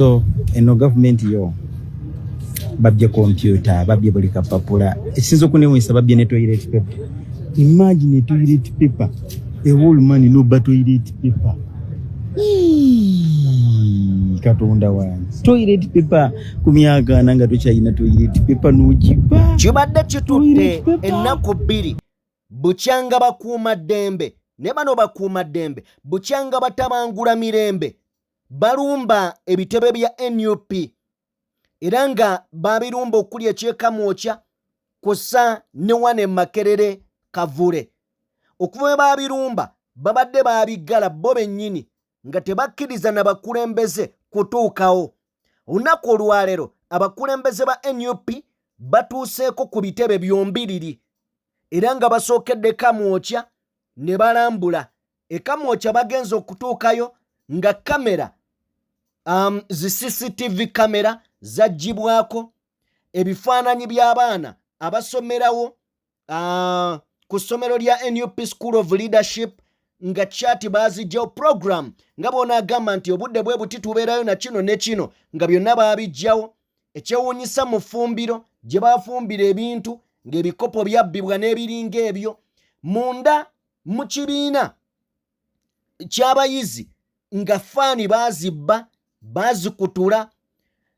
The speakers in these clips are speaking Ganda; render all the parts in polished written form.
So eno government yo babye computer babye buli kapapula ekisinza okuneewuunyisa babye ne toilet paper. Imagine a toilet paper, a whole man no but toilet paper. Katonda wange toilet paper kumyaka nanga tokyalina toilet paper n'ogiba kibadde kitutte ennaku bbiri bukyanga bakuuma ddembe ne bano bakuuma ddembe bukyanga batabangula mirembe balumba ebitebe bya NUP era nga babirumba okuli ekyekamwokya kussa ne wane Makerere Kavule. Okuva babirumba babadde babigala bo bennyini nga tebakkiriza na bakulembeze kutuukawo. Olunaku olwaleero abakulembeze ba NUP batuuseeko ku bitebe byombiriri era nga basookedde Kamwokya ne balambula. Ekamwokya bagenza okutuukayo nga kamera zi CCTV kamera zagibwako ebifaananyi by'abaana abasomerawo ku ssomero lya NUP School of Leadership nga chati bazijjawo program nga bona agamba nti obudde bwe buti tubeerayo na kino ne kino nga byonna baabijjawo. Ekyewuunyisa mu ffumbiro gye baafumbira ebintu ng'ebikopo byabbibwa n'ebiringa ebyo munda mu kibiina ky'abayizi nga faani baazibba bazikutula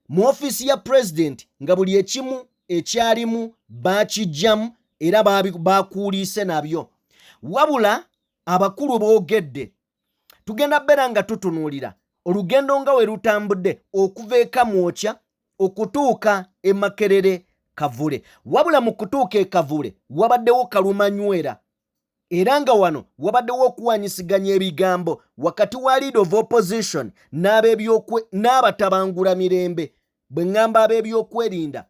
mu ofiisi ya president nga buli ekimu ekyalimu baakijjamu era baakuuliise nabyo. Wabula abakulu boogedde tugenda bbeera nga tutunuulira olugendo nga we lutambudde okuva e Kamwokya okutuuka e Makerere Kavule. Wabula mu kutuuka e Kavule wabaddewo kalumanywera era nga wano wabaddewo okuwanyisiganya ebigambo wakati wa leader of opposition n'abatabangula mirembe. Bwe ŋŋamba ab'ebyokwerinda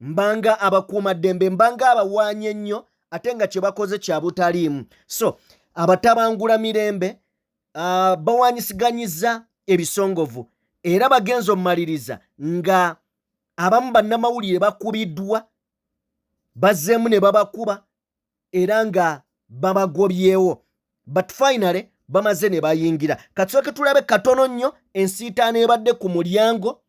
mbanga abakuuma ddembe mbanga abawaanye ennyo ate nga kye bakoze kya butaliimu. So abatabangula mirembe bawanyisiganyiza ebisongovu era bagenza omumaliriza nga abamu bannamawulire bakubiddwa bazzeemu ne babakuba era nga babagobyewo but finally bamaze ne bayingira. Katusooke tulabe katono nnyo ensiitaano ebadde ku mulyango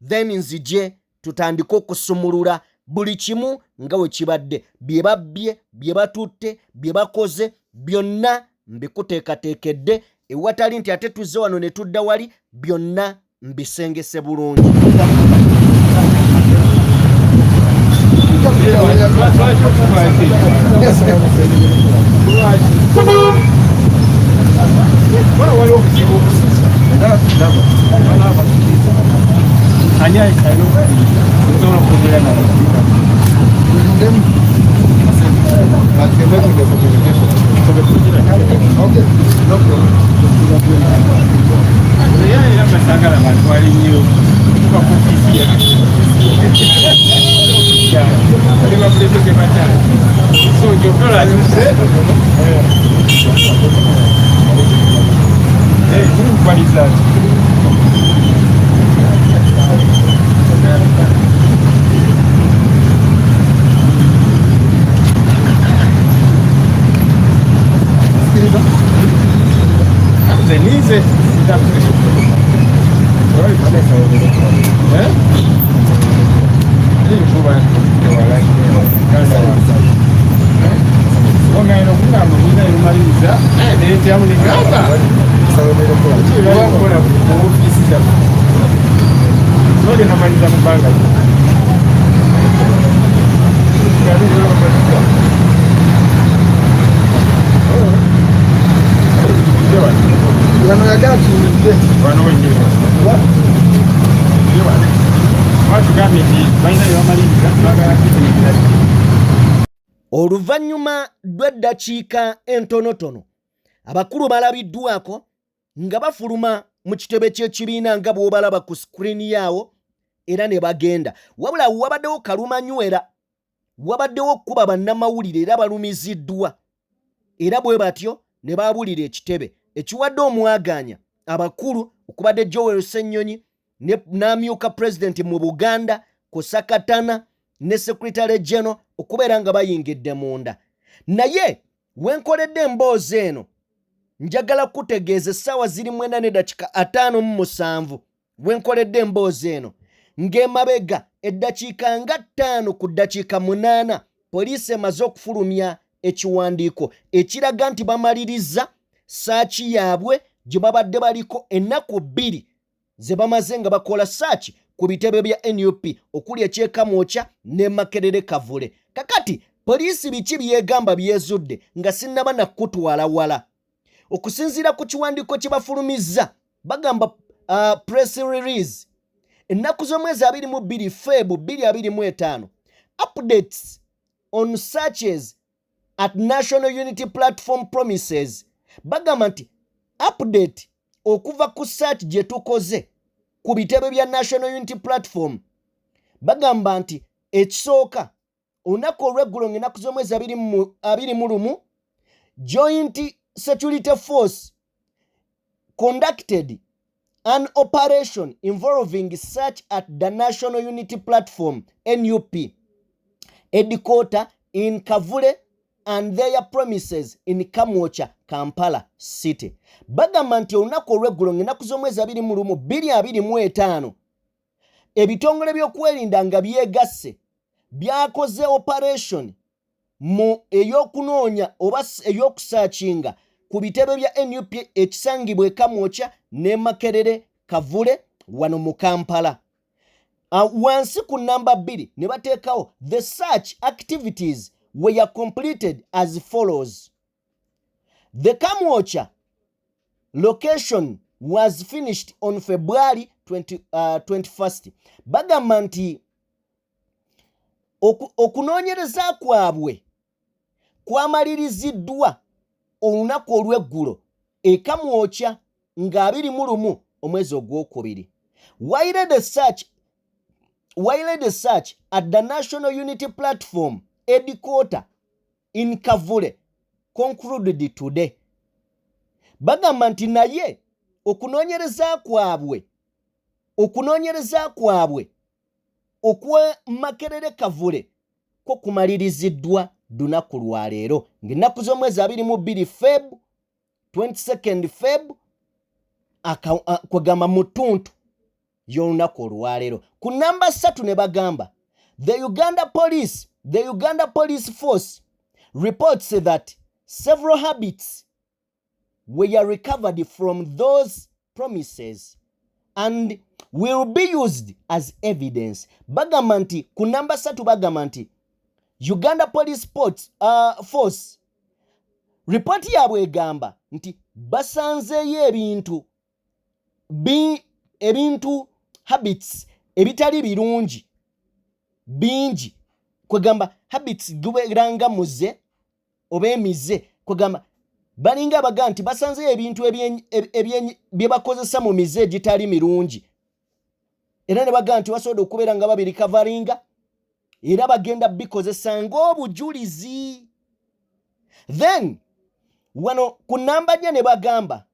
then nzije tutandike okusumulula buli kimu nga we kibadde bye babbye bye batutte bye bakoze byonna mbikuteekateekedde ewatali nti ate tuzze wano ne tudda wali byonna mbisengese bulungi. Oluvannyuma lw'eddakiika entonotono abakulu balabiddwako nga bafuluma mu kitebe ky'ekibiina nga bw'obalaba ku sikuriini yaawo era ne bagenda. Wabula wabaddewo kalumanywera wabaddewo okuba bannamawulire era balumiziddwa era bwe batyo ne baabulira ekitebe ekiwadde omwaganya abakulu okubadde Joel Ssennyonyi n'amyuka president mu Buganda Kusakatana ne secretary general okubeera nga bayingidde munda. Naye wenkoledde emboozi eno njagala kutegeeza essaawa ziri 4:57 wenkoledde emboozi eno ng'emabega eddakiika nga 5 ku ddakiika 8 poliisi emaze okufulumya ekiwandiiko ekiraga nti bamaliriza saaki yaabwe gye babadde baliko ennaku 2 ze bamaze nga bakola saaki ku bitebe bya NUP okuli ekyekamwokya ne Makerere Kavule. Kakati poliisi biki byegamba byezudde nga sinnaba nakutwala wala. Okusinziira ku kiwandiiko kye bafulumizza bagamba press release ennaku z'omwezi 22 Feb 2025 updates on searches at National Unity Platform promises. Bagamba nti update okuva ku search gye tukoze ku bitebe bya National Unity Platform. Bagamba nti ekisooka olunaku olw'eggulo ng'ennaku z'omwezi 21 Joint Security Force conducted an operation involving search at the National Unity Platform NUP headquarters in Kavule and their premises in Kamwocha, Kampala City. Bagamba nti olunaku olw'eggulo ng'ennaku z'omwezi 2025 ebitongole by'okwerinda nga byegasse byakoze operation mu ey'okunoonya oba ey'okusaakinga ku bitebe bya NUP ekisangibwa e Kamwocha ne Makerere Kavule wano mu Kampala. Wansi ku namba 2 ne bateekawo the search activities were completed as follows. The Kamwocha location was finished on February 21st. Bagamba nti okunoonyereza kwabwe kwamaliriziddwa olunaku olw'eggulo e Kamwocha nga 21 omwezi ogwokubiri. While the search at the National Unity Platform headquarters in Kavule concluded today. Bagamba nti naye okunoonyereza kwabwe okwa Makerere Kavule ko kumaliriziddwa lunaku lwa leero ng'ennaku z'omwezi 22 Feb 22nd Feb kwegamba mu ttuntu y'olunaku olwa leero. Ku namba 3 ne bagamba the Uganda Police Force reports that several habits were recovered from those premises and will be used as evidence. Bagamba nti ku namba 3 bagamba nti Uganda Police Force report yabwe egamba nti basanzeeyo ebintu habits ebitali birungi bingi kwegamba habits guberanga muze oba emize kwegamba balinga abaga nti basanzeeyo ebintu bye bakozesa mu mize egitali mirungi era ne baga nti basobola okubeera nga babiri kavaringa era bagenda bikozesa ng'obujulizi. Then wano ku namba 4 ne bagamba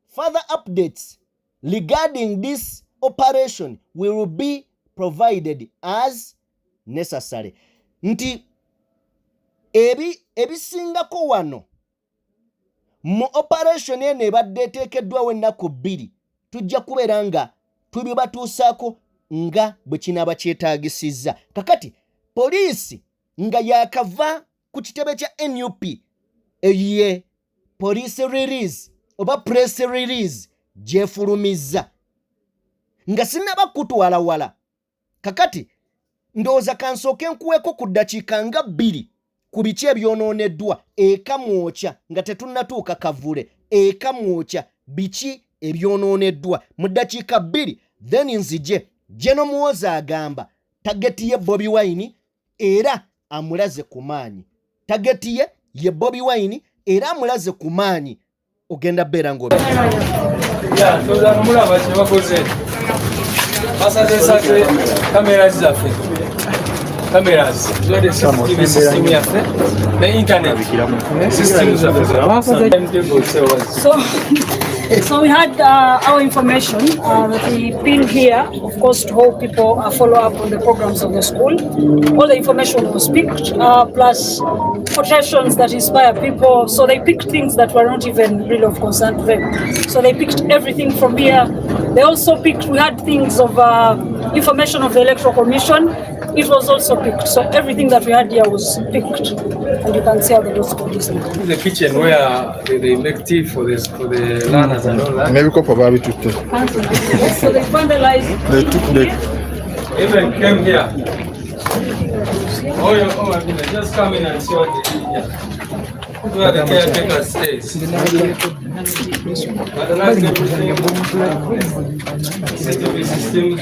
further updates regarding this operation will be provided as necessary. Nti ebisingako wano mu operation ene ebadde eteekeddwawo ennaku 2 tujja kubeera nga tubibatuusaako nga bwe kinaaba kyetaagisizza. Kakati poliisi nga yakava ku kitebe kya NUP ye police release oba press release gyefulumizza nga sinaba kutwala wala. Kakati ndowooza kansooke nkuweeko ku ddakiika nga 2 ku biki ebyonooneddwa e Kamwocha nga tetunnatuuka Kavule. E Kamwocha biki ebyonooneddwa mu ddakiika 2 then nzije General Muhoozi agamba tageti ye Bobi Wine era amulaze ku maanyi. Tageti ye Bobi Wine era amulaze ku maanyi. Ogenda beera ng'obi ya toza mulaba kye bakoze basaze cameras zaffe zode CCTV system yaffe ne internet system zaffe so So we had our information that we pinned here, of course, to help people follow up on the programs of the school. All the information was picked, plus quotations that inspire people. So they picked things that were not even really of concern to them. So they picked everything from here. They also picked, we had things of information of the Electoral Commission. It was also picked. So everything that we had here was picked. And you can see how the dose code is. The kitchen where they make tea for the learners and all that. Maybe couple of it. So they vandalized. They took the. Even came here. Oh my goodness, just come in and see what they did here. Where the caretaker stays. Vandalized everything. CCTV systems.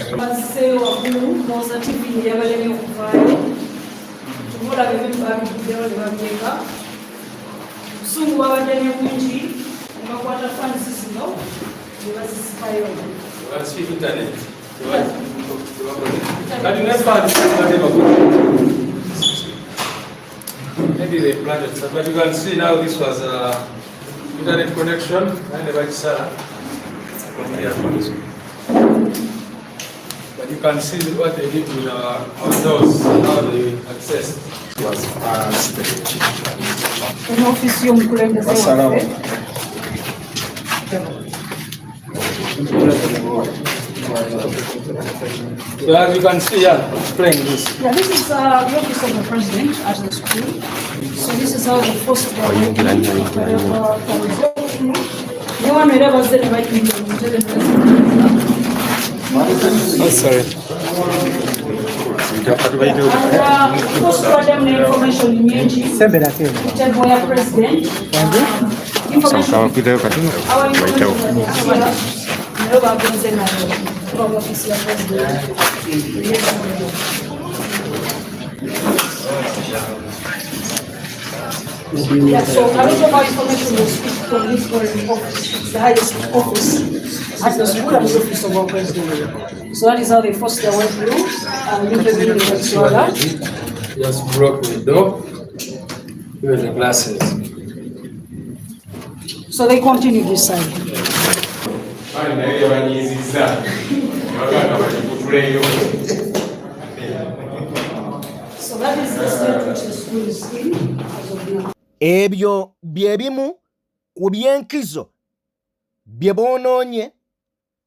Maybe they planted some, but you can see now this was internet connection. But you can see what they did with our doors, how they accessed. It was So as you can see, playing this. Yeah, this is the office of the president at the school. So this is how the first Sorry. Yeah, so a lot of our information was picked from this very office, the highest office at the school and the office of our president. So that is how they forced their way through and interviewed the alert. Just broke the door. Here are the glasses. So they continued this side. So that is the state which the school is in as of now. Ebyo bye bimu ku byenkizo bye boonoonye,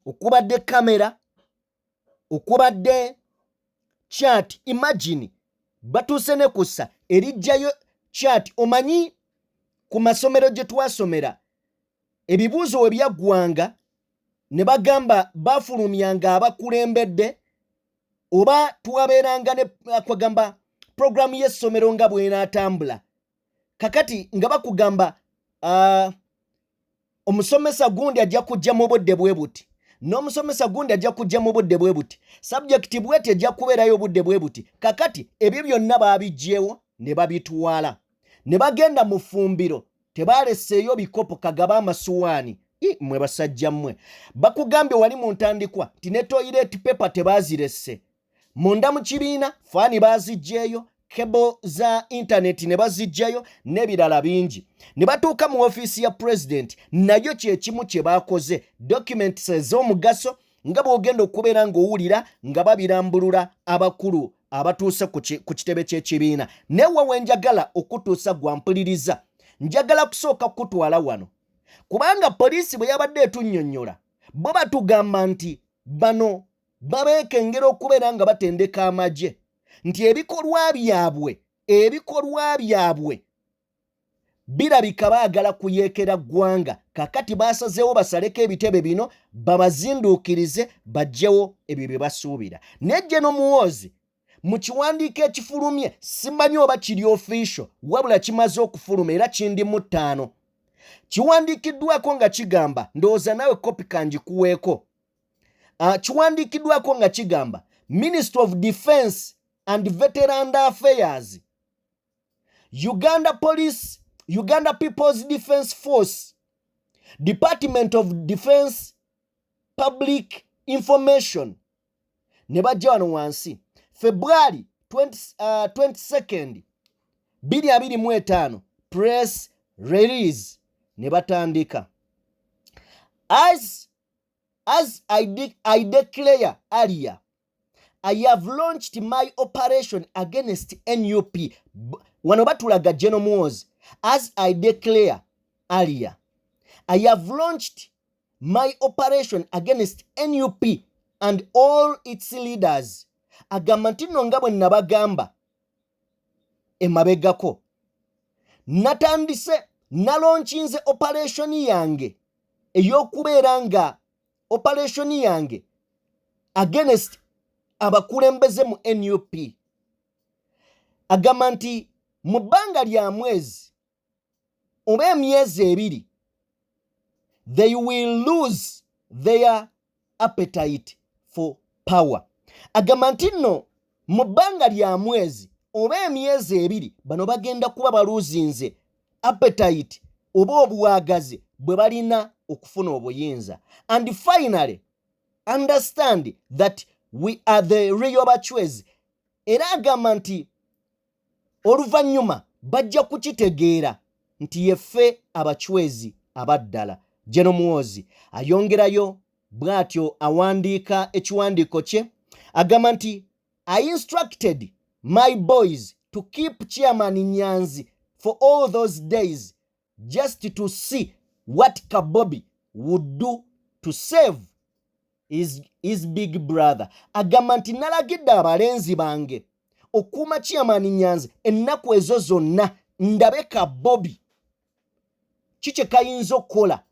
okubadde kamera, okubadde chat. Imagine batuuse ne kussa erijjayo chat. Omanyi ku masomero gye twasomera ebibuuzo we byaggwanga ne bagamba bafulumyanga abakulembedde oba twabeeranga ne kwagamba programu y'essomero nga bw'enaatambula. Kakati nga bakugamba omusomesa gundi ajja kujja mu budde bwe buti, n'omusomesa gundi ajja kujja mu budde bwe buti, subject bweti ajja kubeerayo budde bwe buti. Kakati ebyo byonna baabigyewo ne babitwala ne bagenda mu ffumbiro, tebaleseeyo bikopo kagaba amasuwaani. Mmwe basajja mmwe, bakugambye wali mu ntandikwa ti ne toilet paper tebaaziresse. Munda mu kibiina faani baazigyeyo, kebo za internet ne bazigyayo n'ebirala bingi. Ne batuuka mu ofiisi ya president, nayo kye kimu kye baakoze, documents ez'omugaso nga bw'ogenda okubeera ng'owulira nga babirambulula abakulu abatuuse ku kitebe ky'ekibiina. Newa we njagala okutuusa gwampuliriza, njagala kusooka kutwala wano, kubanga poliisi bwe yabadde etunnyonnyola bo batugamba nti bano babeekengera okubeera nga batendeka amagye, nti ebikolwa byabwe birabika baagala kuyeekera ggwanga. Kakati baasazeewo basaleko ebitebe bino babazinduukirize baggyewo ebyo bye basuubira. Nejje n'omuwoozi mu kiwandiiko ekifulumye, simanyi oba kiri official wabula kimaze okufuluma era kindi mu 5. Kiwandiikiddwako nga kigamba, ndowooza nawe kopi kangikuweeko. Kiwandiikiddwako nga kigamba Ministry of Defence and Veteran Affairs, Uganda Police, Uganda People's Defence Force, Department of Defence Public Information. Ne bajja wano wansi February 22nd 2025 press release ne batandika. As I declare earlier, I have launched my operation against NUP. Wano batulaga General Muhoozi. As I declare earlier, I have launched my operation against NUP and all its leaders. Agamba nti nno nga bwe nabagamba emabegako. Natandise nalonchinze operation yange eyokubeera nga operation yange against abakulembeze mu NUP. Agamba nti mu bbanga lya mwezi oba emyezi ebiri, they will lose their appetite for power. Agamba nti nno mu bbanga lya mwezi oba emyezi ebiri bano bagenda kuba baluzinze appetite oba obuwagazi bwe balina okufuna obuyinza. And finally, understand that we are the real Bachwezi. Era agamba nti oluvannyuma bajja kukitegeera nti yeffe Abachwezi abaddala. General Muhoozi ayongerayo bw'atyo awandiika ekiwandiiko kye agamba nti I instructed my boys to keep Chairman Nyanzi for all those days just to see what Kabobi would do to save his big brother. Agamba nti nalagidde abalenzi bange okuuma Chairman Nyanzi ennaku ezo zonna ndabe Kabobi kiki kayinza okukola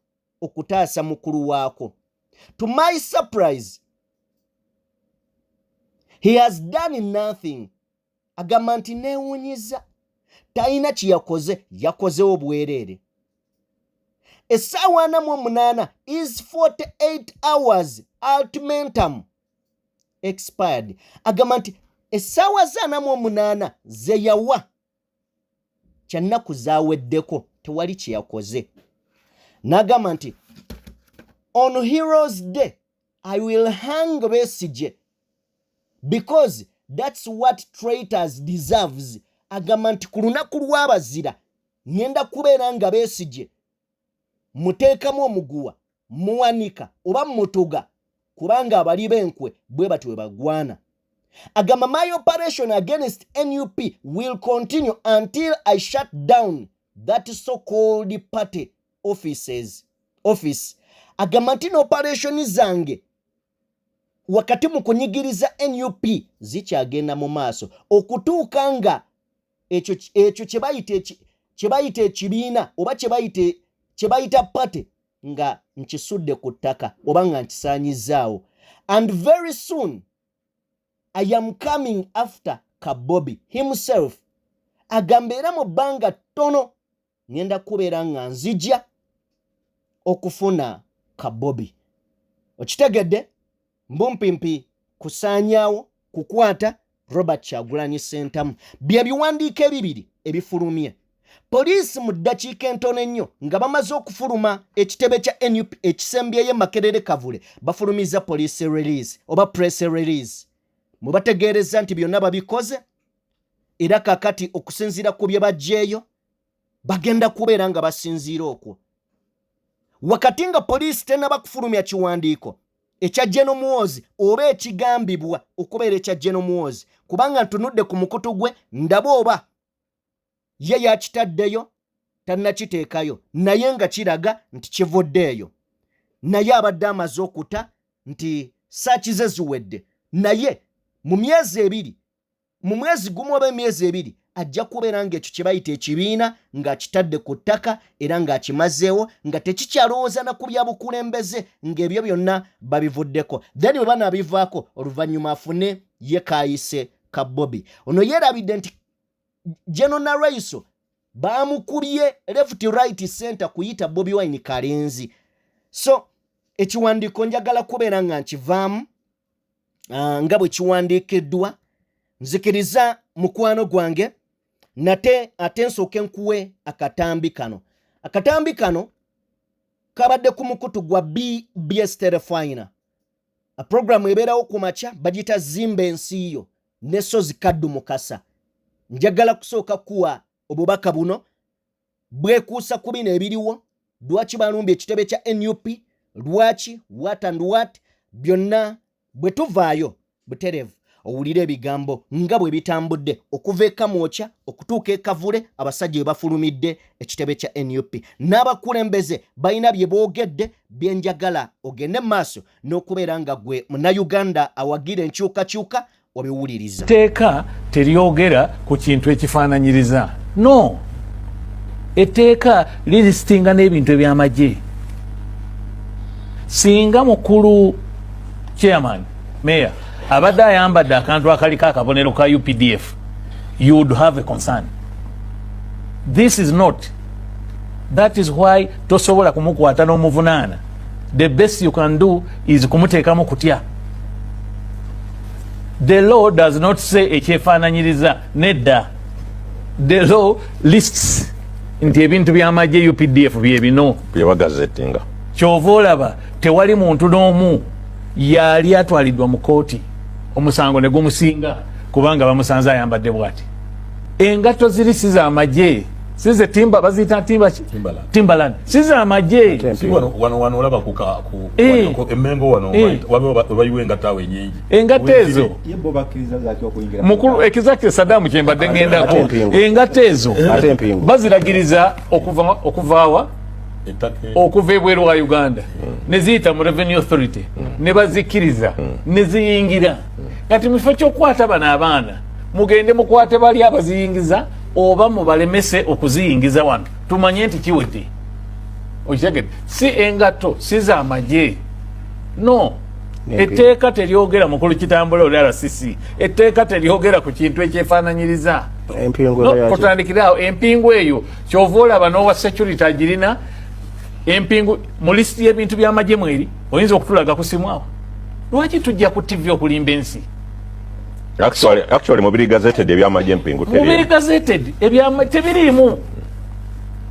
okutaasa mukulu waako. To my surprise, he has done nothing. Agamba nti neewunyiza talina kiyakoze, yakozewo bwereere. Essaawa 48 is 48 hours ultimatum expired. Agamba nti essaawa 48 ze yawa kyannaku zaaweddeko tewali kyeyakoze. N'agamba nti on Heroes Day I will hang Besigye because that's what traitors deserves. Agamba nti ku lunaku lw'abazira ngenda kubeera nga Besigye muteekamu omuguwa muwanika oba mutuga kubanga abali b'enkwe bwe batyo bwe bagwana. Agamba my operation against NUP will continue until I shut down that so-called party office. Agamba nti operation zange wakati mu kunyigiriza NUP zikyagenda mu maaso okutuuka nga ekyo kyebayita ekibiina oba kyebayita party nga nkisudde ku ttaka oba nga nkisaanyizaawo. And very soon I am coming after Kabobi himself. Agamba era mu bbanga ttono ngenda kubeera nga nzija okufuna Kabobi. Okitegedde? Mbumpimpi kusaanyaawo kukwata Robert Kyagulanyi Ssentamu bye biwandiiko ebibiri ebifulumye. Poliisi mu ddakiika entono ennyo nga bamaze okufuluma ekitebe kya NUP ekisembyeyo Makerere Kavule bafulumiza police release oba press release. Mubategeereza nti byonna babikoze era kakati okusinziira ku bye baggyeeyo bagenda kubeera nga basinziira okwo. Wakati nga poliisi tennaba kufulumya kiwandiiko ekya General Muhoozi oba ekigambibwa okubeera ekya General Muhoozi kubanga ntunudde ku mukutu gwe ndaba oba ye yakitaddeyo tannakiteekayo naye nga kiraga nti kivuddeeyo. Naye abadde amaze okuta nti saaki ze ziwedde. Naye mu mwezi gumu oba emyezi ebiri ajja kubeera nga ekyo kye bayita ekibiina ng'akitadde ku ttaka era ng'akimazeewo nga tekikyalowooza na ku bya bukulembeze ng'ebyo byonna babivuddeko. Then bwe banaabivaako oluvannyuma afune ye kaayise Kabobi. Ono yeerabidde nti General Naraiso baamukubye left right center kuyita Bobi Wine Kalenzi. So ekiwandiiko njagala kubeera nga nkivaamu nga bwe kiwandiikiddwa. Nzikiriza mukwano gwange ate nsooke nkuwe akatambi kano. Akatambi kano kabadde ku mukutu gwa BBS Telefina. A program ebeerawo ku makya bagita Zimba ensi yo ne Sozi Kaddu Mukasa. Njagala kusooka kuwa obubaka buno bwekuusa ku bino ebiriwo lwaki balumbye ekitebe kya NUP lwaki what and what byonna bwe tuvaayo buterevu owulira ebigambo nga bwe bitambudde okuva ekamwokya okutuuka ekavule abasajja bwe bafulumidde ekitebe kya NUP n'abakulembeze balina bye boogedde byenjagala ogende mu maaso n'okubeera nga gwe munnayuganda awagira enkyukakyuka obiwuliriza. Etteeka teryogera ku kintu ekifaananyiriza. No, etteeka liristinga n'ebintu eby'amagye. Singa mukulu chairman mayor abadde ayambadde akantu akaliko akabonero ka UPDF, you would have a concern. This is not. That is why tosobola kumukwata n'omuvunaana. The best you can do is kumuteekamu kutya. The law does not say ekyefaananyiriza nedda. The law lists nti ebintu by'amagye UPDF byebino byebagazettinga. Kyova olaba tewali muntu n'omu yali atwaliddwa mu kooti omusango ne gumusinga kubanga bamusanze ayambadde bwati. Engato ziri si z'amagye, si ze timba baziyita Timbaland, si z'amagye. Wano olaba ku Emmengo wano bayiwa engato awo enyingi. Engato ezo mukulu exactly Saddam kyembadde ngendako. Engato ezo baziragiriza okuvaawa okuva ebweru wa Uganda ne ziyita mu Revenue Authority ne bazikiriza ne ziyingira. Kati mufo ky'okwata bano abaana mugende mukwate bali abaziyingiza oba mubalemese okuziyingiza wano tumanye nti kiwedde. Okitegedde si engato si z'amagye. No, etteeka teryogera mukulu kitambula oli RCC. Etteeka teryogera ku kintu ekyefaananyiriza. Kutandikirawo empingu eyo kyova olaba n'owa security agirina empingu mu listi y'ebintu by'amagye mweri oyinza okutulaga ku simu awo. Lwaki tujja ku TV okulimba ensi? Actually mubiri gazetted ebyamagye empingu teri. Mubiri gazetted ebyamagye tebiriimu.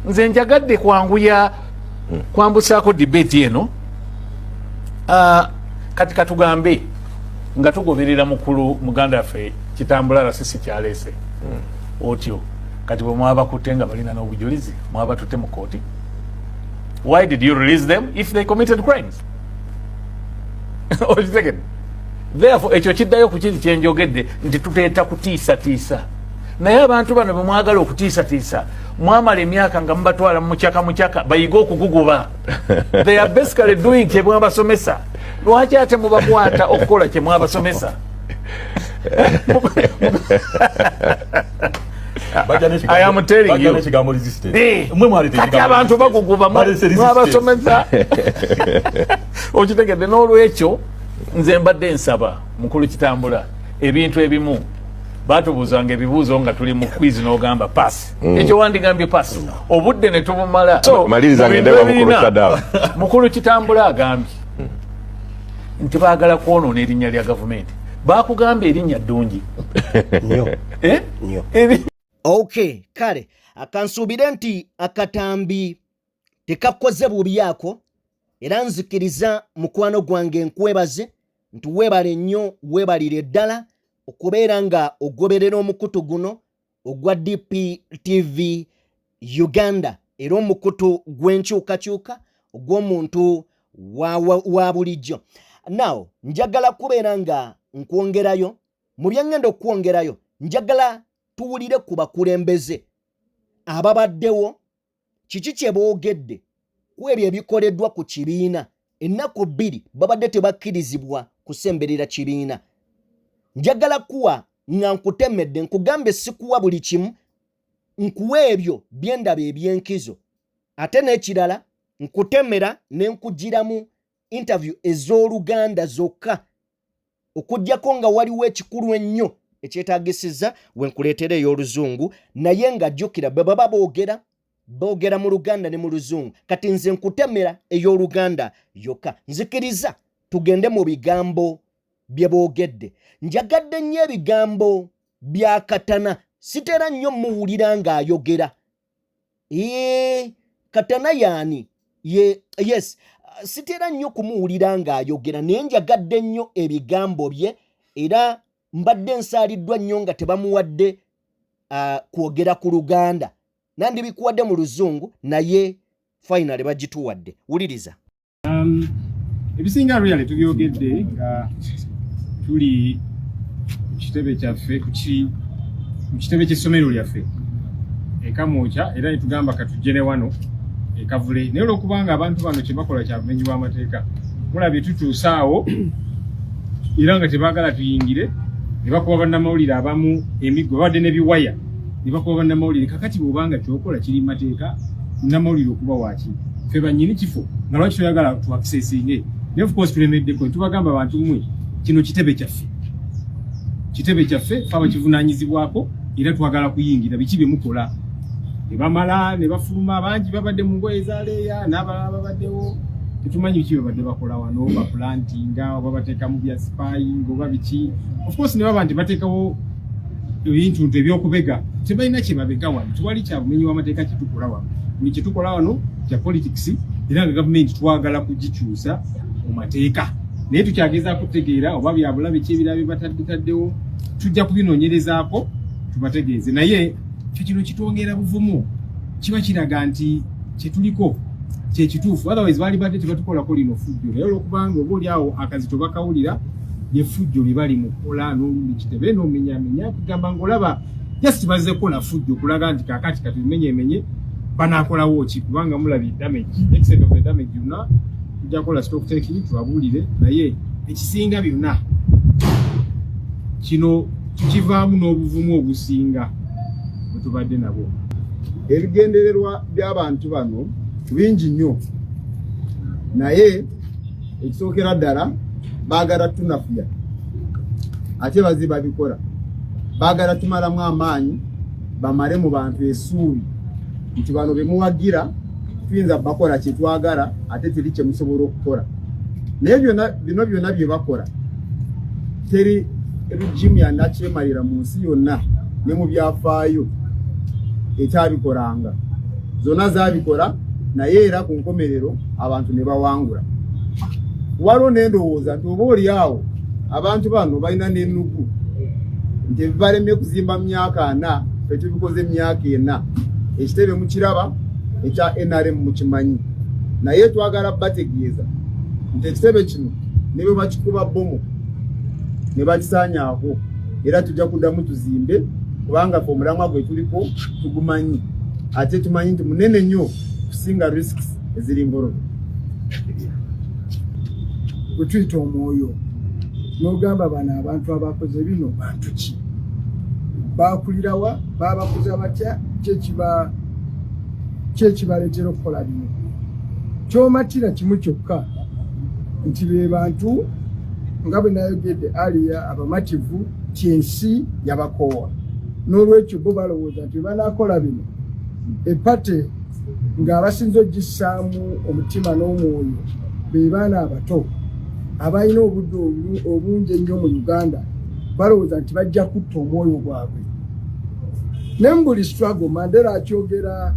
Nze njagadde kwanguya kwambusaako debate eno. Kati katugambe nga tugoberera mukulu muganda waffe kitambula RCC kyaleese. Otyo kati bwe mwaba kutte nga balina n'obujulizi mwaba tutte mu kooti. Why did you release them if they committed crimes? Therefore ekyo kiddayo ku kiri kyenjogedde nti tuteeta kutiisatiisa. Naye abantu bano bwe mwagala okutiisatiisa mwamala emyaka nga mubatwala mu mukyaka bayiga okuguguba. They are basically doing kye mwabasomesa. Lwaki ate mubakwata okukola kye mwabasomesa? I am telling you. Kati abantu baguguba mwabasomesa. Okitegedde n'olwekyo nze mbadde nsaba mukulu kitambula ebintu ebimu batubuuzanga ebibuuzo nga tuli mu quiz n'ogamba pass. Ekyo wandigambye pass. Obudde ne tubumala. Maliriza ngendewa mukulu Saddam. Mukulu kitambula agambye nti baagala kwonoona erinnya lya gavumenti. Baakugamba erinnya ddungi. Nnyo. Okay, kale akansuubire nti akatambi tekakoze bubi ako era nzikiriza mukwano gwange nkwebaze nti weebale nnyo weebalire ddala okubeera nga ogoberera omukutu guno ogwa DPTV Uganda era omukutu gw'enkyukakyuka ogw'omuntu wa bulijjo. Now njagala kubeera nga nkwongerayo mu byangenda okwongerayo njagala tuwulire ku bakulembeze ababaddewo kiki kye boogedde ku ebyo ebikoleddwa ku kibiina ennaku 2 babadde tebakkirizibwa kusemberera kibiina. Njagala kuwa nga nkutemedde nkugambe sikuwa buli kimu nkuwa ebyo byendaba ebyenkizo ate n'ekirala nkutemera ne nkugiramu interview ez'Oluganda zokka okuggyako nga waliwo ekikulu ennyo ekyetaagisiza wenkuleetera ey'Oluzungu naye nga jjukira bwe baba boogera mu Luganda ne mu Luzungu. Kati nze nkutemera ey'Oluganda yokka. Nzikiriza tugende mu bigambo bye boogedde. Njagadde nnyo ebigambo bya Katana. Sitera nnyo muwulira ng'ayogera. Katana yaani? Yes. Sitera nnyo kumuwulira ng'ayogera naye njagadde nnyo ebigambo bye era mbadde nsaaliddwa nnyo nga tebamuwadde kwogera ku Luganda. Nandi bikuwadde mu Luzungu naye finally bagituwadde. Wuliriza. ebisinga really tubyogedde nga tuli kitebe kyaffe ku kitebe ky'essomero lyaffe ekamwoca era netugamba katujje ne wano ekavule naye olwokubanga abantu bano kye bakola kya bumenyi bw'amateeka mulabye tutuusaawo era nga tebaagala tuyingire ne bakuba bannamawulire abamu emiggo babadde n'ebiwaya ne bakuba bannamawulire kakati bw'obanga kyokola kiri mateeka nnamawulire okuba waki ffe bannyini kifo nga lwaki toyagala twakiseesinge naye of course tulemeddeko tubagamba abantu mmwe kino kitebe kyaffe ffe abakivunaanyizibwako era twagala kuyingira biki bye mukola ne bamala ne bafuluma bangi babadde mu ngoye ezaleeya n'abalala babaddewo tetumanyi biki babadde bakola wano baplantinga oba bateeka mu bya spying oba biki of course ne baba nti bateekawo ebintu ebyokubega tebalina kye babega wano tewali kya bumenyi w'amateeka kye tukola wano buli kye tukola wano kya politics era nga gavumenti twagala kugikyusa mu mateeka naye tukyagezaako kutegeera oba byabulabe ki ebirala bye bataddetaddewo tujja kubinoonyerezaako tubategeeze naye kyo kino kitwongera buvumu kiba kiraga nti kyetuliko kyekituufu otherwise baali badde tebatukolako lino fujjo naye olwokubanga oba oliawo akazito bakawulira lyefujjo lye bali mukola n'olumbi kitebe n'omenyamenya kugamba ng'olaba just bazze kukola fujjo kulaga nti kakati katumenyemenye banakolawo ki kubanga mulabye damage extent of the damage yonna tujja kukola stock taking tubabuulire naye ekisinga byonna kino tukivaamu n'obuvumu obusinga bwe tubadde nabo. Ebigendererwa by'abantu bano bingi nnyo naye ekisookera ddala baagala tunafuya ate baziba bikola baagala tumalamu amaanyi bamale mu bantu essuubi nti bano bemuwagira tuyinza bakola kye twagala ate teri kye musobola okukola naye bino byonna bye bakola teri regimu yanakyemalira mu nsi yonna ne mu byafaayo ekyabikolanga zonna zaabikola naye era ku nkomerero abantu ne bawangula waliwo n'endowooza nti oba oliawo abantu bano balina n'ennugu nti ebibalemye kuzimba mu myaka 4 ffe tubikoze emyaka 4 ekitebe mukiraba ekya NRM mukimanyi naye twagala bategeeza nti ekitebe kino ne bwe bakikuba bomu ne bakisaanyaako era tujja kuddamu tuzimbe kubanga ffe omulamwa gwe tuliko tugumanyi ate tumanyi nti munene nnyo kusinga risks eziri ngolobe. Bwe tuyita omwoyo n'ogamba bano abantu abakoze bino bantu ki bakulirawa babakoze batya kyekibaleetera okukola bino kyomatira kimu kyokka nti be bantu nga bwe nayogedde aliya abamativu kyensi yabakoowa n'olwekyo bo balowooza nti banakola bino epate ng'abasinza ogissaamu omutima n'omwoyo be baana abato abalina obudde obungi ennyo mu Uganda balowooza nti bajja kutta omwoyo gwabwe ne mu buli struggle Mandela akyogera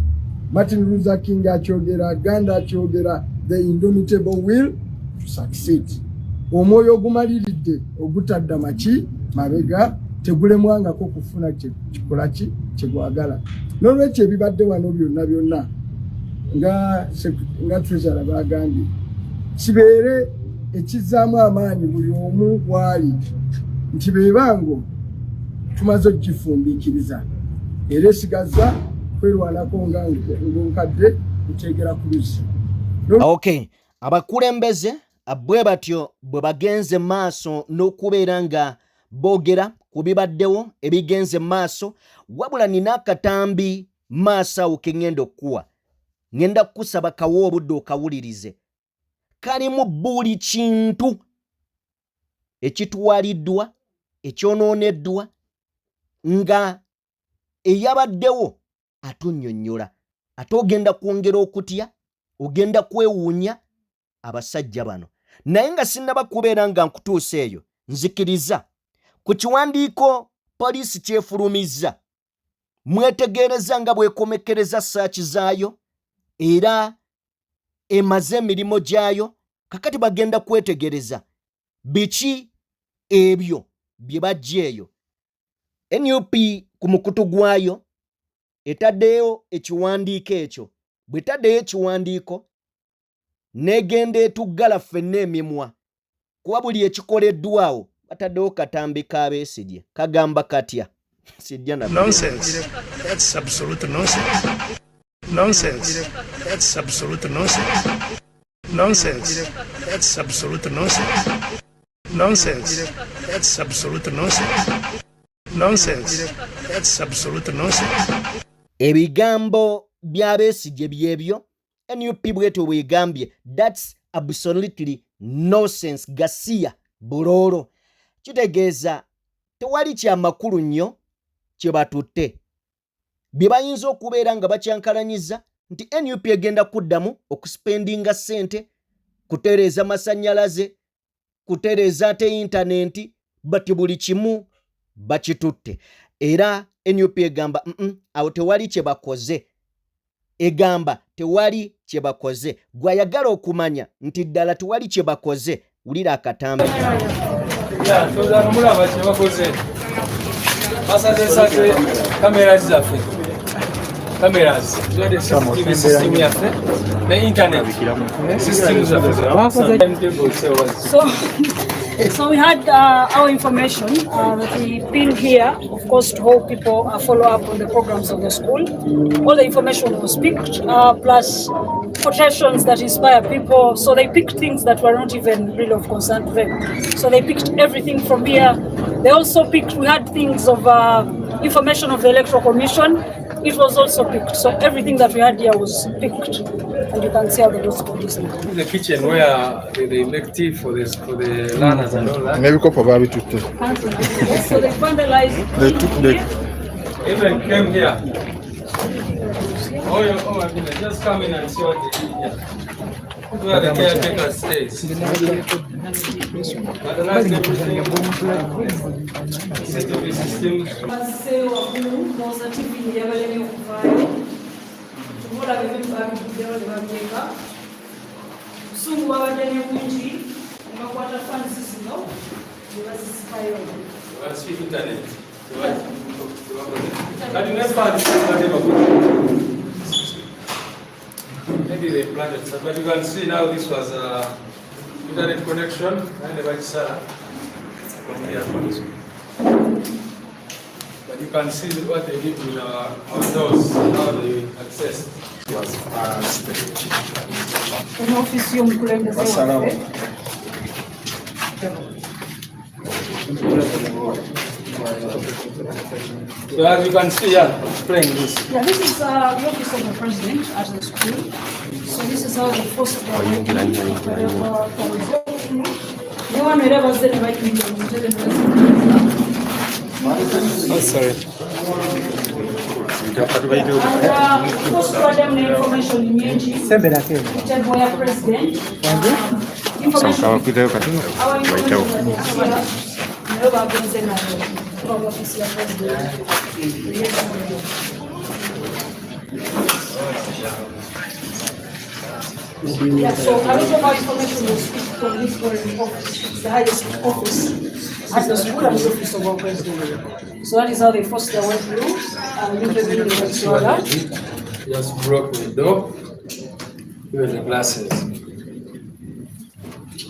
Martin Luther King akyogera Gandhi akyogera the indomitable will to succeed omwoyo ogumaliridde ogutadda maki mabega tegulemwangako kufuna kikola ki kyegwagala n'olwekyo ebibadde wano byonna nga treasurer bagambye kibeere ekizaamu amaanyi buli omu waali nti bebango tumaze okugifumbiikiriza era esigaza kwerwanako nga nkadde ntegera ku lusi. Okay, abakulembeze bwe batyo bwe bagenze maaso n'okubeera nga boogera ku bibaddewo ebigenze maaso wabula nina akatambi maaso awo ke ŋŋenda okukuwa ŋŋenda kukusaba kawo obudde okawulirize kalimu buli kintu ekitwaliddwa ekyonooneddwa nga eyabaddewo atunnyonnyola ate ogenda kwongera okutya ogenda kwewuunya abasajja bano naye nga sinnaba kubeera nga nkutuusa eyo nzikiriza ku kiwandiiko poliisi kyefulumizza mwetegereza nga bwekomekereza saaki zaayo era emaze emirimu gyayo kakati bagenda kwetegereza biki ebyo bye bajja eyo. NUP ku mukutu gwayo etaddeyo ekiwandiiko ekyo bwetaddeyo ekiwandiiko negenda etuggala ffenna emimwa kuba buli ekikoleddwawo bataddewo katambi ka Besigye kagamba katya sijja na nonsense. That's absolute nonsense. Nonsense. That's absolute nonsense. Nonsense. That's absolute nonsense. Nonsense. That's absolute nonsense. Nonsense. That's absolute nonsense. Ebigambo bya Besigye byebyo NUP bweto bwegambye that's absolutely nonsense Gasia Buloro kitegeeza tewali kya makulu nnyo kye batutte bye bayinza okubeera nga bakyankalanyiza nti NUP egenda kuddamu okuspendinga ssente kutereeza masannyalaze kutereeza ate intaneti bati buli kimu bakitutte era NUP egamba awo tewali kye bakoze egamba tewali kye bakoze gwayagala okumanya nti ddala tewali kye bakoze wulira akatambi mulaba kye bakoze basazesate kamera zaffe cameras ziwadde CCTV system yaffe ne internet system zaffe. So we had our information that we pinned here, of course, to help people follow up on the programs of the school. All the information was picked, plus quotations that inspire people. So they picked things that were not even really of concern to them. So they picked everything from here. They also picked, we had things of information of the Electoral Commission. It was also picked. So everything that we had here was picked. And you can see how the gospel is. The kitchen where they make tea for the learners and all that. Maybe couple of to So they vandalized. They took the. Even came here. Oh my goodness, just come in and see what they did here. Where the caretaker stays. Vandalized everything. CCTV systems. Maybe they planted some, but you can see now this was internet connection and the right side from here. But you can see what they did with our doors, how they accessed. It was fast. So as you can see here, playing this. Yeah, this is the office of the president at the school. So this is how the first Sorry. Yeah, so a lot of our information was picked from this foreign office. It's the highest office at the school and the office of our president. So that is how they forced their way through and interviewed the whatsoever. Just broke the door. Here are the glasses.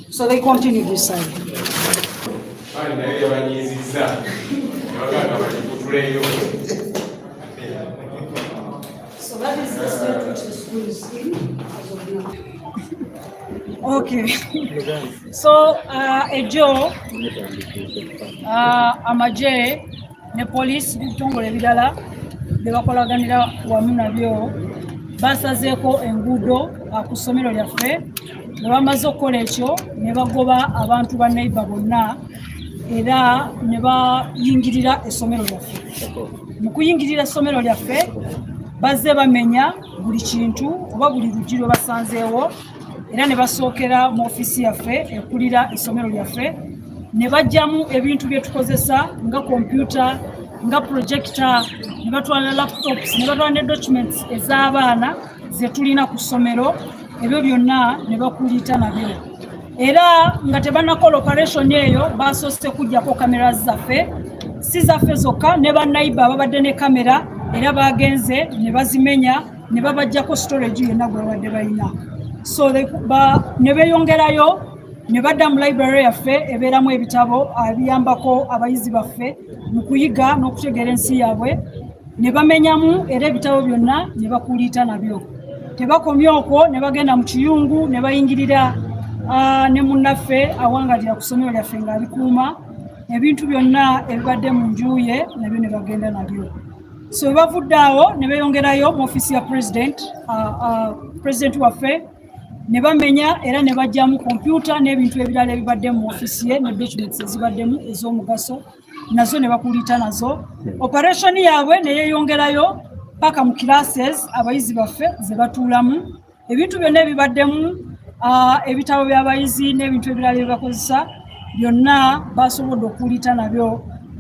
So they continued this side. So that is the state which the school is in as of now. Okay. So ejo amaje ne police bitongole bidala bebakolaganira wamu nabyo basazeeko enguudo ku ssomero lyaffe ne bamaze okukola ekyo ne bagoba abantu ba neighbor bonna era ne bayingirira essomero lyaffe. Mu kuyingirira essomero lyaffe bazze bamenya buli kintu oba buli luggi lwe basanzeewo era ne basookera mu ofisi yaffe ekulira essomero lyaffe ne bajjamu ebintu bye tukozesa nga kompyuta nga projector ne batwala laptops ne batwala ne documents ez'abaana ze tulina ku ssomero ebyo byonna ne bakulita nabyo era nga tebanakola operation eyo basoose kujjako kamera zaffe si zaffe zokka ne bannayibba babadde ne kamera era bagenze ne bazimenya ne babajjako storage yonna gwe babadde balina so ne beeyongerayo ne badda mu library yaffe ebeeramu ebitabo abiyambako abayizi baffe mu kuyiga n'okutegeera ensi yaabwe ne bamenyamu era ebitabo byonna ne bakuliita nabyo. Tebakomye okwo ne bagenda mu kiyungu ne bayingirira ne munnaffe awangalira ku ssomero lyaffe ng'abikuuma ebintu byonna ebibadde mu njuye nabyo ne bagenda nabyo. So bavudde awo ne beeyongerayo mu ofiisi ya president waffe ne bamenya era ne bajjamu kompyuta n'ebintu ebirala ebibadde mu ofiisi ye ne documents ezibaddemu ez'omugaso nazo ne bakuliita nazo. Operation yaabwe ne yeeyongerayo paka mu classes abayizi baffe ze batuulamu ebintu byonna ebibaddemu ebitabo by'abayizi n'ebintu ebirala ebibakozesa byonna basobodde okuliita nabyo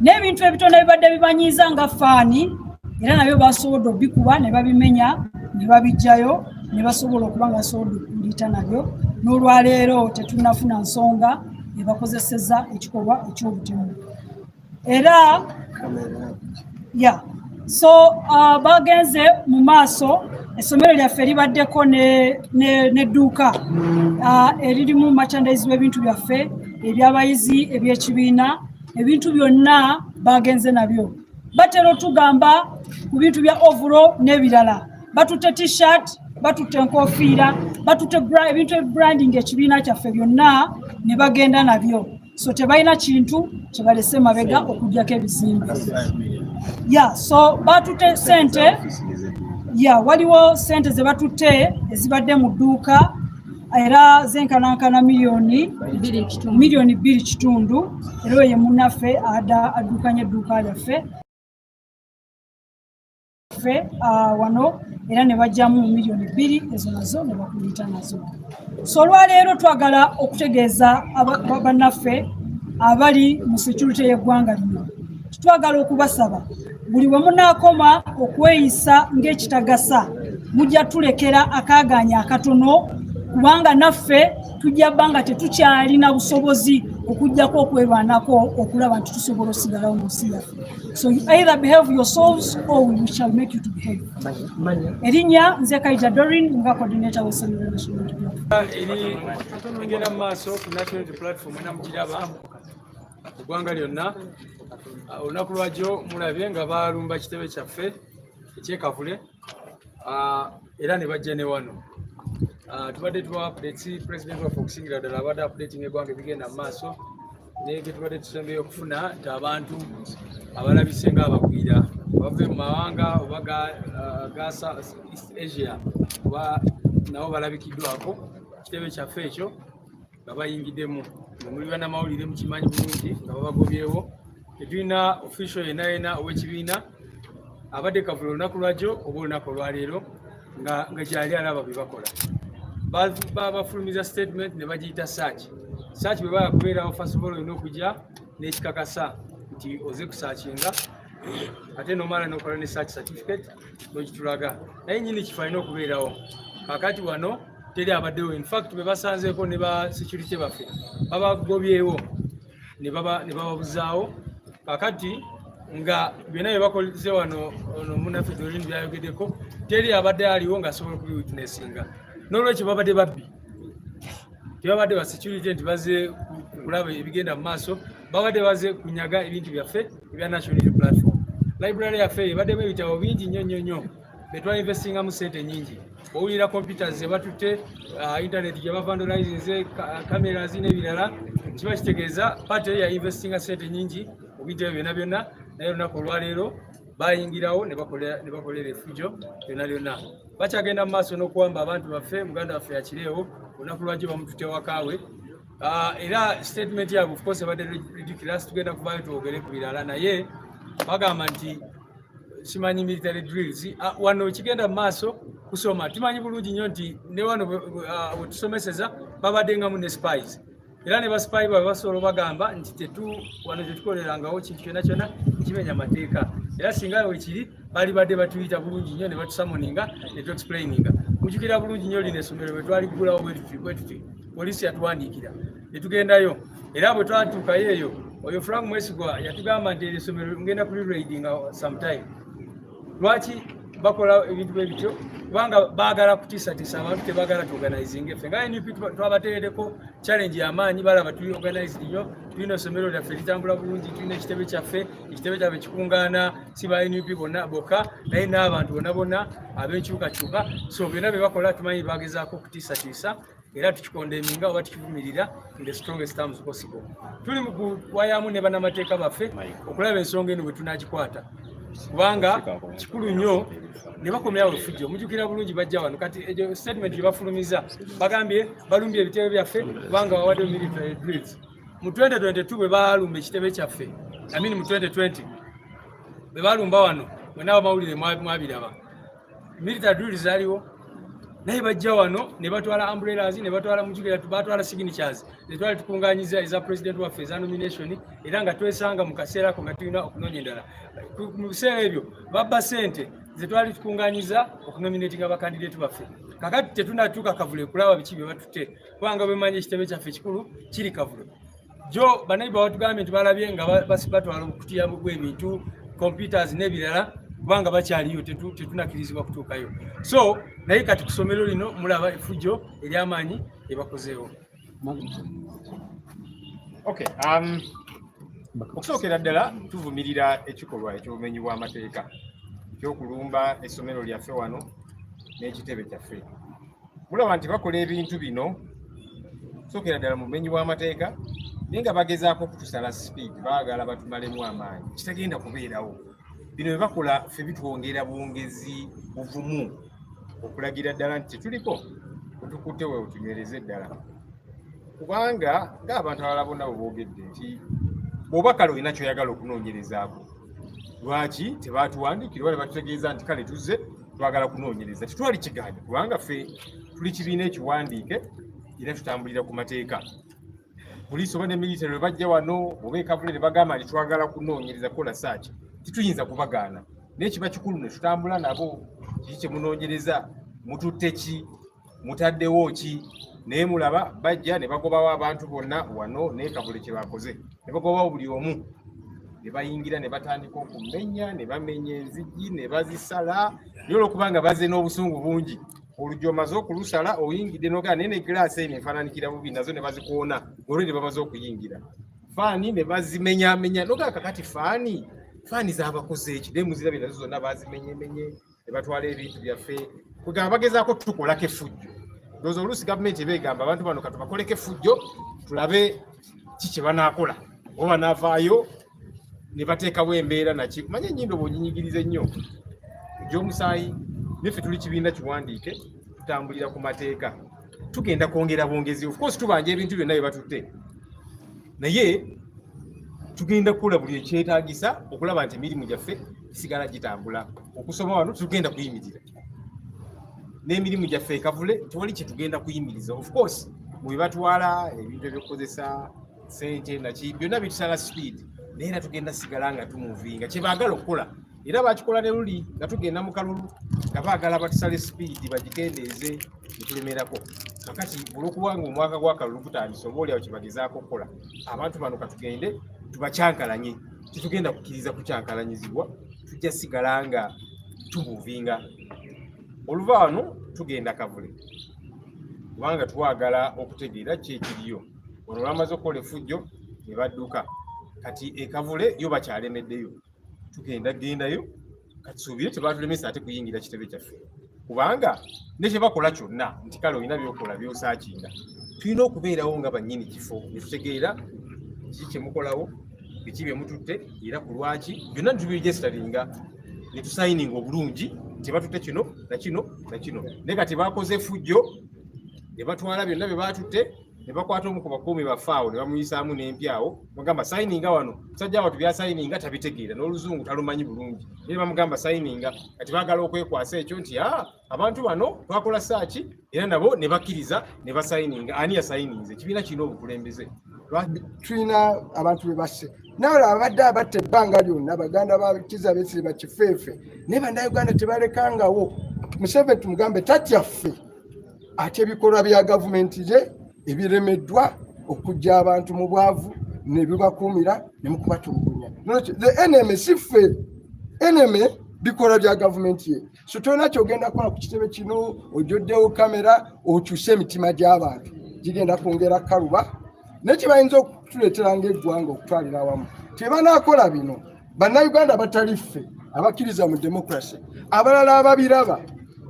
n'ebintu ebitono ebibadde bibanyiiza nga faani era nabyo basobodde obikuba ne babimenya ne babijjayo ne basobola okuba nga basobodde okuliita nabyo n'olwaleero tetunnafuna nsonga ebakozeseza ekikolwa eky'obutemu era so bagenze mu maaso essomero lyaffe libaddeko n'edduuka eririmu merchandise w'ebintu byaffe eby'abayizi eby'ekibiina ebintu byonna bagenze nabyo batera otugamba ku bintu bya ovuro n'ebirala batutte t-shirt batutte enkofiira batutte ebintu ebranding ekibiina kyaffe byonna ne bagenda nabyo so tebalina kintu kyebalese mabega okugjako ebizimbe so batutte sente waliwo sente ze batutte ezibadde mu dduuka era zenkanankana miliyoni 2.5 era ye munnaffe addukanya edduuka lyaffe wano era ne bajjamu miliyoni 2 ezo nazo ne bakuliita nazo. So olwaleero twagala okutegeeza bannaffe abali mu security y'eggwanga lino twagala okubasaba buli bwe munaakoma okweyisa ng'ekitagasa mujja tulekera akaaganya akatono kubanga naffe tujja bbanga tetukyalina busobozi okujjako okwerwanako okulaba nti tusobola osigalawo mu nsi yaffe. So you either behave yourselves or we shall make you to behave. Erinnya nze Kaita Dorin nga coordinator w'essomero National Unity Platform. Eri egenda mu maaso ku National Unity Platform ena mukiraba eggwanga lyonna olunaku lwajjo mulabye nga balumba kitebe kyaffe ekyekavule era ne bajja ne wano. Tubadde tuwa updates president waffe okusingira ddala abadde updating eggwanga ebigenda mu maaso naye ge tubadde tusembyeyo okufuna nti abantu abalabise ng'abagwira bave mu mawanga oba ga East Asia oba nabo balabikiddwako kitebe kyaffe ekyo nga bayingiddemu muli bannamawulire mukimanyi bulungi nga babagobyewo tetulina official yenna ow'ekibiina abadde kavula olunaku lwajjo oba olunaku olwaleero nga kyali alaba bye bakola bafulumiza statement ne bagiyita search bwe baya kubeerawo first of all olina okujja n'ekikakasa nti oze kusaakinga ate nomala nokola ne search certificate n'okitulaga naye nyini kifo alina okubeerawo kakati wano teri abaddewo in fact bwe basanzeeko ne ba security baffe babagobyewo ne bababuzaawo kakati nga byonna bye bakoleze wano munnaffe Dorin byayogeddeko teri abadde aliwo ng'asobola okubi witnessinga n'olwekyo babadde babbi tebabadde ba security nti baze kulaba ebigenda mu maaso babadde baze kunyaga ebintu byaffe ebya National Unity Platform. Library yaffe ebaddemu ebitabo bingi nnyo betwainvestingamu sente nyingi owulira computers ze batutte internet gye bavandalizinze cameras n'ebirala kiba kitegeeza pate ya investinga sente nyingi mu bintu ebyo byonna naye olunaku olwaleero bayingirawo ne bakolera efujo byonna bakyagenda mu maaso n'okuwamba abantu baffe muganda waffe yakireewo olunaku lwajjo bamututte wakaawe era statement yaabwe of course ebadde ridiculous tugenda kuvaayo twogere ku birala naye bagamba nti simanyi military drills wano kigenda mu maaso kusoma tumanyi bulungi nnyo nti ne wano we tusomeseza babaddengamu ne spies era ne baspayi baabwe basobola bagamba nti wano tetukolerangawo kintu kyonna ekimenya amateeka era singa wekiri bali badde batuyita bulungi nnyo ne batusamoninga ne tuexplaininga mujjukira bulungi nnyo lino essomero bwe twaligulawo bwetuti poliisi yatuwandiikira ne tugendayo era bwe twatuukayo eyo oyo Frank Mwesigwa yatugamba nti essomero ngenda kuliraidinga sometime lwaki bakola ebintu bwebityo kubanga baagala kutiisatiisa abantu tebaagala tuorganizing effe nga NUP twabateereko challenge y'amaanyi balaba tuli organized nnyo tulina essomero lyaffe litambula bulungi tulina ekitebe kyaffe kikungaana si ba NUP bonna bokka naye n'abantu bonna bonna ab'enkyukakyuka so byonna bye bakola tumanyi bagezaako okutiisatiisa era tukikondeminga oba tukivumirira in the strongest terms possible. Tuli mu kuwayamu ne bannamateeka baffe okulaba ensonga eno bwe tunagikwata kubanga kikulu nnyo ne bakomyawo effujjo mujjukira bulungi bajja wano kati ejo statement gye bafulumiza bagambye balumbye ebitebe byaffe kubanga wawadde military drills mu 2022 bwe balumba ekitebe kyaffe mu 2020 bwe balumba wano mwena abamawulire mwabiraba military drills zaaliwo naye bajja wano ne batwala umbrellas ne batwala mujjukira batwala signatures zetwali tukunganyiza eza president waffe eza nomination era nga twesanga mu kaseera ako nga tulina okunoonya endala mu biseera ebyo babba ssente zetwali tukunganyiza okunominatinga bakandidate baffe kakati tetunatuuka kavule kulaba biki bye batutte kubanga bemanyi ekitebe kyaffe ekikulu kiri kavule jo banaiba watugambye nti balabye nga batwala okutya bw'ebintu computers n'ebirala kubanga bakyaliyo tetunakirizibwa kutuukayo so naye kati ku ssomero lino mulaba effujjo ery'amaanyi ebakozeewo. Okay, okusookera ddala tuvumirira ekikolwa eky'obumenyi bw'amateeka ekyokulumba essomero lyaffe wano n'ekitebe kyaffe. Mulaba nti bakola ebintu bino okusookera ddala mu bumenyi bw'amateeka naye nga bagezaako okutusala speed baagala batumalemu amaanyi kitagenda kubeerawo. Bino bye bakola ffe bitwongera bwongezi buvumu okulagira ddala nti tetuliko otukutte we otunywereze ddala kubanga ng'abantu abalala bonna bwe boogedde nti bw'oba kale olina kyoyagala okunoonyerezaako lwaki tebaatuwandiikira oba ne batutegeeza nti kale tuzze twagala kunoonyereza tetwali kigaanyi kubanga ffe tuli kibiina ekiwandiike era tutambulira ku mateeka. Poliisi oba ne military bwe bajja wano oba ekavule ne bagamba nti twagala kunoonyereza kola saaki tituyinza kubagaana naye kiba kikulu ne tutambula nabo kiki kye munoonyereza mututte ki mutaddewo ki naye mulaba bajja ne bagobawo abantu bonna wano naye kavule kye bakoze ne bagobawo buli omu ne bayingira ne batandika okumenya ne bamenya enzigi ne bazisala naye olwokubanga bazze n'obusungu bungi oluggi omaze okulusala oyingidde nogaa naye ne giraasi eno enfaananikira bubi nazo ne bazikoona olwo ne bamaze okuyingira faani ne bazimenyamenya nogaa kakati faani z'abakoze eki naye muzirabye nazo zonna bazimenyemenye ne batwala ebintu byaffe kwegamba bagezaako tukolako effujjo ndowooza oluusi gavumenti ebeegamba abantu bano katubakoleko effujjo tulabe ki kye banaakola oba banaavaayo ne bateekawo embeera naki manye ennyindo bw'onyinyigiriza ennyo egy'omusaayi neffe tuli kibiina kiwandiike tutambulira ku mateeka tugenda kwongera bwongezi of course tubanja ebintu byonna bye batutte naye tugenda kukola buli ekyetaagisa okulaba nti emirimu gyaffe gisigala gitambula okusoma wano tugenda kuyimirira n'emirimu gyaffe ekavule tewali kye tugenda kuyimiriza of course mu bye batwala ebintu ebyokukozesa ssente naki byonna bitusala speed naye era tugenda sigala nga tumuvinga kye baagala okukola era bakikola ne luli nga tugenda mu kalulu nga baagala batusale speed bagikendeeze netulemerako kakati olwokubanga omwaka gw'akalulu gutandise oba oliawo kye bagezaako okukola abantu bano katugende tubakyankalanye tetugenda kukkiriza kukyankalanyizibwa tujja sigala nga tumuvinga oluva wano tugenda kavule kubanga twagala okutegeera kyekiriyo ono lwamaze okukola effujjo ne badduka kati ekavule yo bakyalemeddeyo tugenda gendayo kati suubire tebatulemesa ate kuyingira kitebe kyaffe kubanga nekye bakola kyonna nti kale olina byokola byosaakinga tulina okubeerawo nga bannyini kifo netutegeera kiki kyemukolawo biki bye mututte era ku lwaki byonna nitubiregisteringa netusayininga obulungi nti batutte kino nakino nakino naye kati bakoze effujjo ne batwala byonna bye batutte ne bakwata omu ku bakuumi baffe awo ne bamuyisaamu n'empyawo bagamba sayininga wano musajja watu byasayininga tabitegeera n'oluzungu talumanyi bulungi naye bamugamba sayininga kati baagala okwekwasa ekyo nti abantu bano twakola saaki era nabo ne bakkiriza ne basayininga ani yasayininze ekibiina kirina obukulembeze tulina abantu be basse nawe abadde abatta ebbanga lyonna baganda bakiza besire bakifeefe naye bannayuganda tebalekangawo Museveni tumugambe tatyaffe ate ebikolwa bya gavumenti ye ebiremeddwa okujja abantu mu bwavu ne bibakuumira ne mu kubatulugunya the enemy si ffe enemy bikola bya gavumenti ye. So tolina kyogenda kukola ku kitebe kino ojoddewo kamera okyuse emitima gy'abantu gigenda kwongera kaluba nekibayinza okutuleetera ng'eggwanga okutwalira awamu. Tebanaakola bino bannayuganda batali ffe abakkiriza mu democracy abalala ababiraba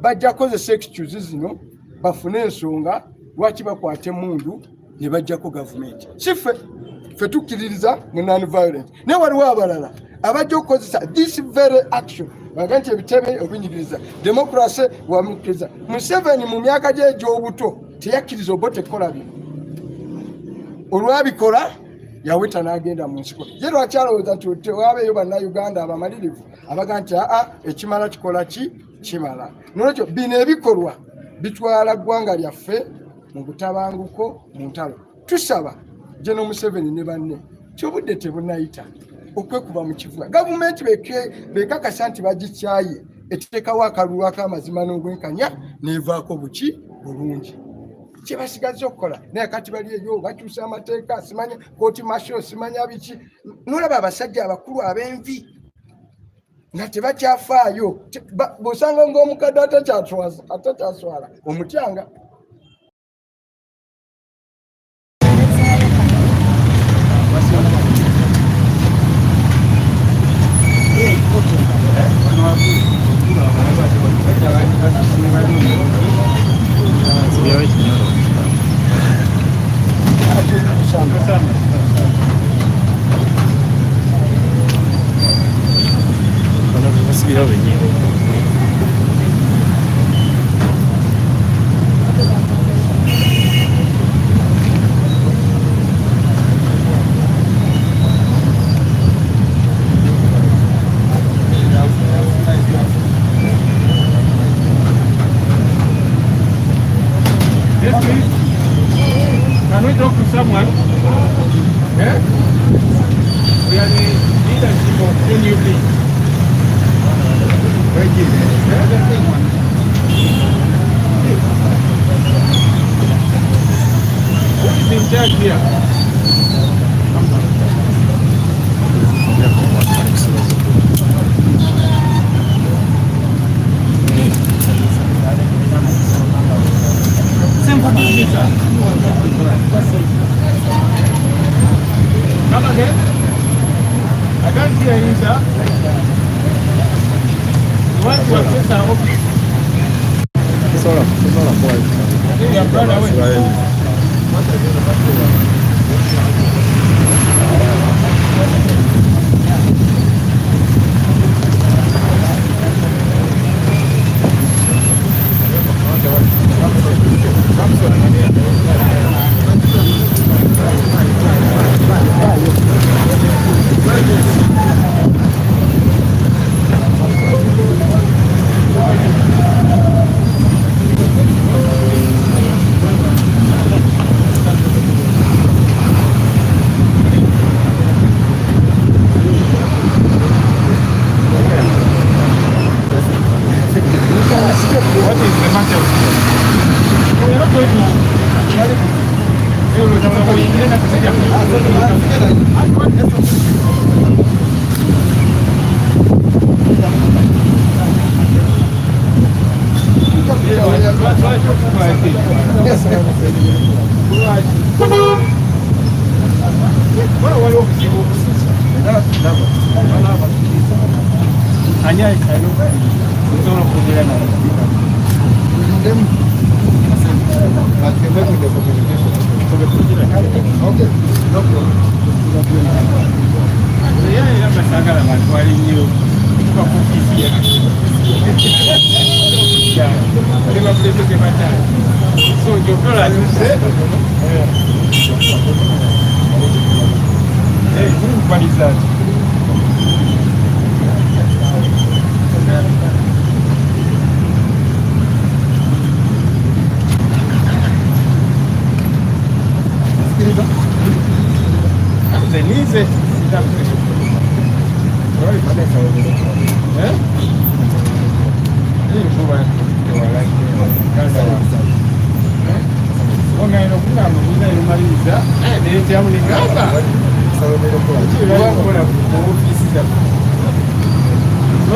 bajja kozesa excuse zino bafune ensonga lwaki bakwate emundu ne bajjako gavumenti. Si ffe tukkiririza mu non-violent naye waliwo abalala abajja okukozesa this very action baga nti ebitebe obinyigiriza democracy wamukkiriza. Museveni mu myaka gye egy'obuto teyakkiriza Obote kukola bino. Olwabikola yaweta n'agenda mu nsiko. Ye lwaki alowooza nti tewaabeeyo bannayuganda abamalirivu abaga nti ekimala kikola kimala. Nolwekyo bino ebikolwa bitwala ggwanga lyaffe mu butabanguko mu ntalo. Tusaba General Museveni ne banne kyobudde tebunayita okwekuba mu kivuga. Gavumenti bekakasa nti bagikyaye eteekawo akalulu ak'amazima n'obwenkanya neevaako buki bulungi. Kyebasigaza okukola naye kati bali eyo bakyusa amateeka simanya kooti masho simanya biki nolaba abasajja abakulu ab'envi nga tebakyafaayo bw'osanga ng'omukadde atakyaswala omutyanga. Can we talk to someone? Yeah? We are the leadership of NUP. Thank you. Who is in charge here? Come again? I can't hear you, sir. You want to access our office? It's all right, boy. You are brought away.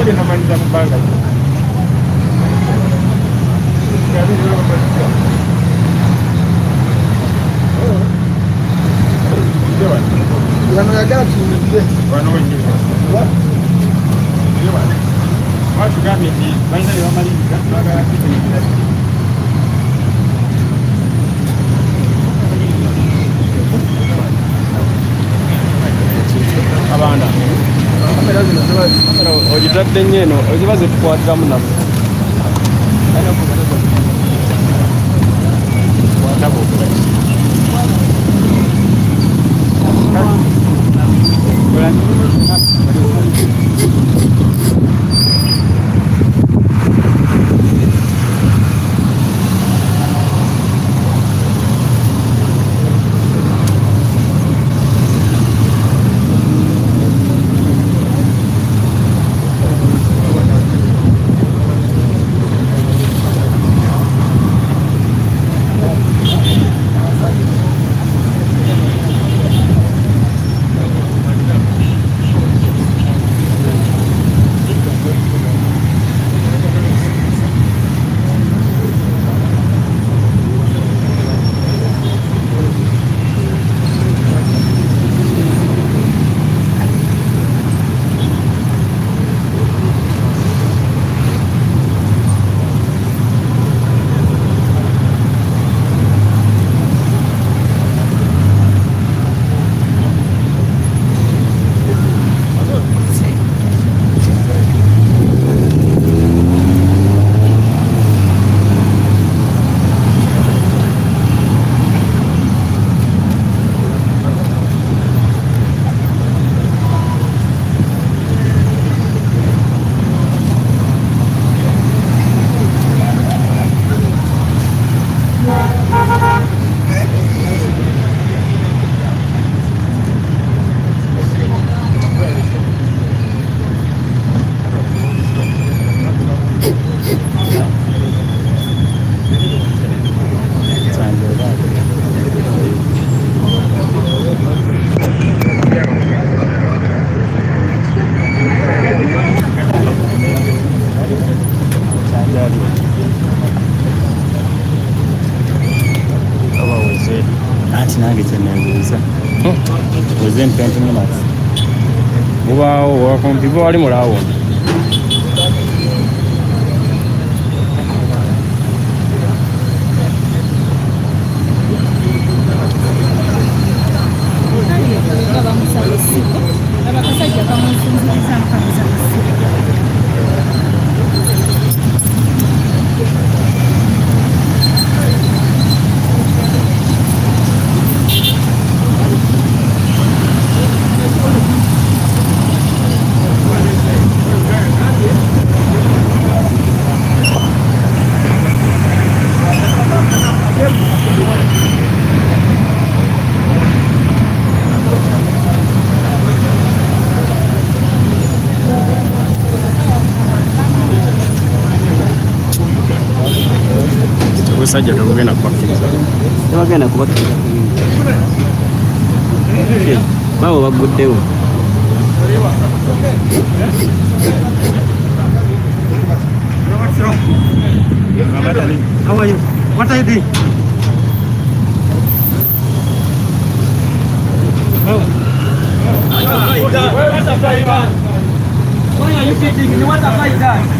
bagenda manyiza mu bbanga batugambye nti balina bye bamaliriza bagala kitegeera abaana kamera zino ogitadde nnyo eno oziba zitukwatiramu naffe within 20 minutes. Wow, people are more. Sajja tugenda kubakkiriza. Tebagenda kubakkiriza. Bawo baguddewo. How are you? What are you doing? Why are you kidding me? What have I done?